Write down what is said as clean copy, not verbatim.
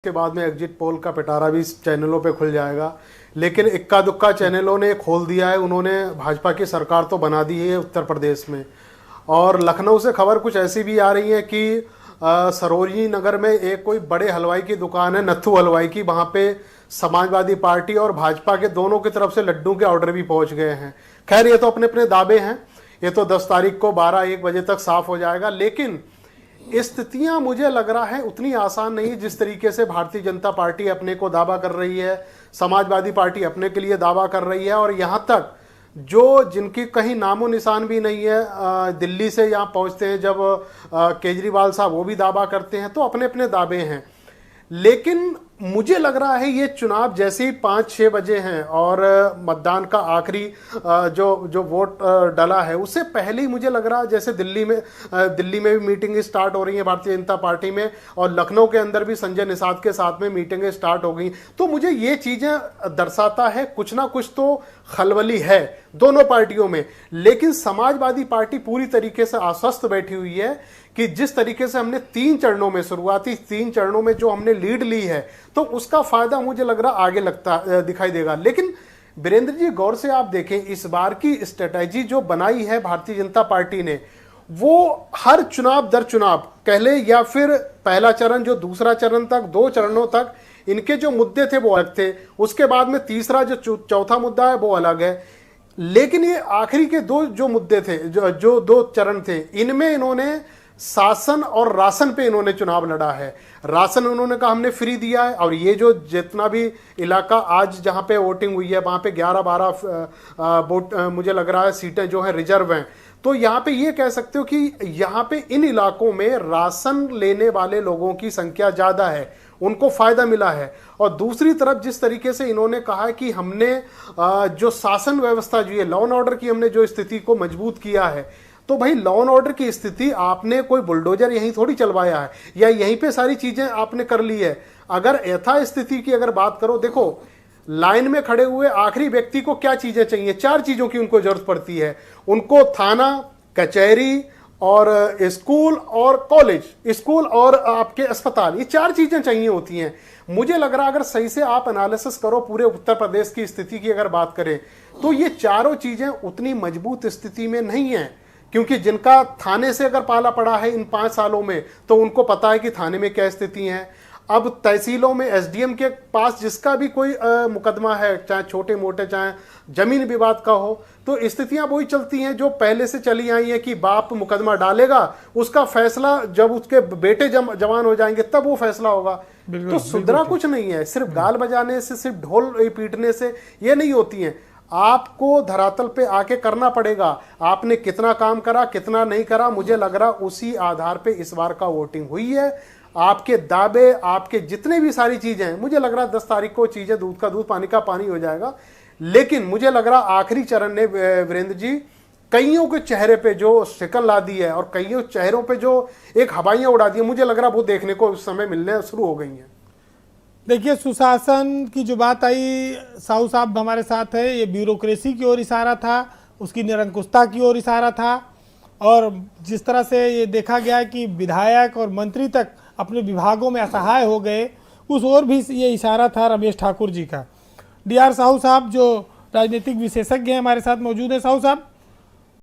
के बाद में एग्जिट पोल का पिटारा भी चैनलों पे खुल जाएगा, लेकिन इक्का दुक्का चैनलों ने खोल दिया है। उन्होंने भाजपा की सरकार तो बना दी है उत्तर प्रदेश में, और लखनऊ से खबर कुछ ऐसी भी आ रही है कि सरोजनी नगर में एक कोई बड़े हलवाई की दुकान है, नत्थू हलवाई की, वहाँ पे समाजवादी पार्टी और भाजपा के दोनों की तरफ से लड्डू के ऑर्डर भी पहुंच गए हैं। खैर, ये तो अपने अपने दावे हैं, ये तो 10 तारीख को 12-1 बजे तक साफ हो जाएगा। लेकिन स्थितियां मुझे लग रहा है उतनी आसान नहीं जिस तरीके से भारतीय जनता पार्टी अपने को दावा कर रही है, समाजवादी पार्टी अपने के लिए दावा कर रही है, और यहां तक जो जिनकी कहीं नामो निशान भी नहीं है, दिल्ली से यहां पहुंचते हैं जब केजरीवाल साहब, वो भी दावा करते हैं, तो अपने अपने दावे हैं। लेकिन मुझे लग रहा है ये चुनाव जैसे ही 5-6 बजे हैं और मतदान का आखिरी जो वोट डला है, उससे पहले ही मुझे लग रहा है जैसे दिल्ली में भी मीटिंग स्टार्ट हो रही है भारतीय जनता पार्टी में, और लखनऊ के अंदर भी संजय निषाद के साथ में मीटिंगें स्टार्ट हो गई। तो मुझे ये चीजें दर्शाता है कुछ ना कुछ तो खलबली है दोनों पार्टियों में। लेकिन समाजवादी पार्टी पूरी तरीके से आश्वस्त बैठी हुई है कि जिस तरीके से हमने 3 चरणों में, शुरुआती 3 चरणों में जो हमने लीड ली है, तो उसका फायदा मुझे लग रहा आगे दिखाई देगा। लेकिन वीरेंद्र जी, गौर से आप देखें, इस बार की स्ट्रेटेजी जो बनाई है भारतीय जनता पार्टी ने, वो हर चुनाव दर चुनाव, पहले या फिर पहला चरण, जो दूसरा चरण तक, 2 चरणों तक इनके जो मुद्दे थे वो अलग थे, उसके बाद में तीसरा जो चौथा मुद्दा है वो अलग है। लेकिन ये आखिरी के 2 जो मुद्दे थे, जो 2 चरण थे, इनमें इन्होंने शासन और राशन पे इन्होंने चुनाव लड़ा है। राशन उन्होंने कहा हमने फ्री दिया है, और ये जो जितना भी इलाका आज जहां पे वोटिंग हुई है, वहां पे 11-12 वोट मुझे लग रहा है सीटें जो है रिजर्व हैं। तो यहाँ पे ये कह सकते हो कि यहाँ पे इन इलाकों में राशन लेने वाले लोगों की संख्या ज्यादा है, उनको फायदा मिला है। और दूसरी तरफ जिस तरीके से इन्होंने कहा है कि हमने जो शासन व्यवस्था जो है, लॉ एंड ऑर्डर की हमने जो स्थिति को मजबूत किया है, तो भाई लॉ एंड ऑर्डर की स्थिति आपने कोई बुलडोजर यहीं थोड़ी चलवाया है या यहीं पे सारी चीजें आपने कर ली है। अगर यथा स्थिति की अगर बात करो, देखो लाइन में खड़े हुए आखिरी व्यक्ति को क्या चीजें चाहिए, 4 चीजों की उनको जरूरत पड़ती है। उनको थाना, कचहरी और स्कूल और कॉलेज, स्कूल और आपके अस्पताल, ये 4 चीजें चाहिए होती हैं। मुझे लग रहा अगर सही से आप एनालिसिस करो पूरे उत्तर प्रदेश की स्थिति की अगर बात करें, तो ये चारों चीजें उतनी मजबूत स्थिति में नहीं है। क्योंकि जिनका थाने से अगर पाला पड़ा है इन 5 सालों में, तो उनको पता है कि थाने में क्या स्थिति है। अब तहसीलों में एसडीएम के पास जिसका भी कोई मुकदमा है, चाहे छोटे मोटे, चाहे जमीन विवाद का हो, तो स्थितियां वही चलती हैं जो पहले से चली आई हैं कि बाप मुकदमा डालेगा, उसका फैसला जब उसके बेटे जवान हो जाएंगे तब वो फैसला होगा। तो सुधरा कुछ नहीं है, सिर्फ गाल बजाने से, सिर्फ ढोल पीटने से ये नहीं होती है। आपको धरातल पे आके करना पड़ेगा। आपने कितना काम करा, कितना नहीं करा, मुझे लग रहा उसी आधार पे इस बार का वोटिंग हुई है। आपके दावे, आपके जितने भी सारी चीजें हैं, मुझे लग रहा 10 तारीख को चीजें दूध का दूध पानी का पानी हो जाएगा। लेकिन मुझे लग रहा आखिरी चरण ने वीरेंद्र जी कईयों के चेहरे पे जो शिकन ला दी है और कईयों चेहरों पे जो एक हवाइयां उड़ा दी है, मुझे लग रहा वो देखने को उस समय मिलने शुरू हो गई हैं। देखिए, सुशासन की जो बात आई, साहू साहब हमारे साथ है, ये ब्यूरोक्रेसी की ओर इशारा था, उसकी निरंकुशता की ओर इशारा था, और जिस तरह से ये देखा गया कि विधायक और मंत्री तक अपने विभागों में असहाय हो गए, उस ओर भी ये इशारा था रमेश ठाकुर जी का। डीआर साहू साहब जो राजनीतिक विशेषज्ञ हैं हमारे साथ मौजूद हैं। साहू साहब,